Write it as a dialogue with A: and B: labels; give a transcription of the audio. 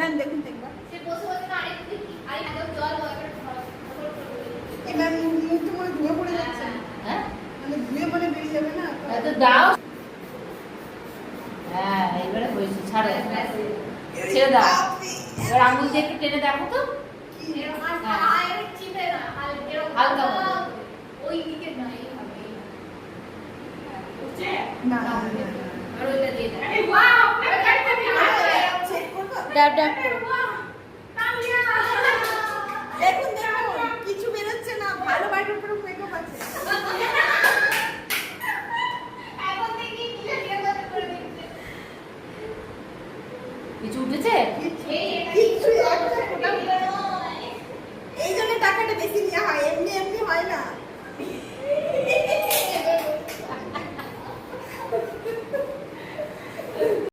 A: ma'am দেখুন একবার
B: সে বসে বসে না আরেকটু দেখি আরে একদম জল
A: এবার মুখ তো মনে ধুয়ে পড়ে যাচ্ছে
C: হ্যাঁ
A: মানে ধুয়ে মানে বেরিয়ে যাবে না
C: তো দাও হ্যাঁ এবারে হয়েছে ছাড়ো ছেড়ে দাও এবার আঙুল দিয়ে একটু টেনে দেখো তো হালকা
B: ওই দিকে নাই হবে
A: না
B: আর ওইটা দিয়ে দাও
A: আরে বাহ চেক করব
C: ডাব ডাব করে
A: দেখুন দেখুন কিছু বেরোচ্ছে না ভালো ওয়াটারপ্রুফ মেকআপ আছে
B: এখন দেখি কি ক্লিয়ার করে দিচ্ছে
C: কিছু উঠেছে
A: কিছু একটা ফোটা এই জন্য টাকাটা বেশি নেওয়া হয় এমনি এমনি হয় না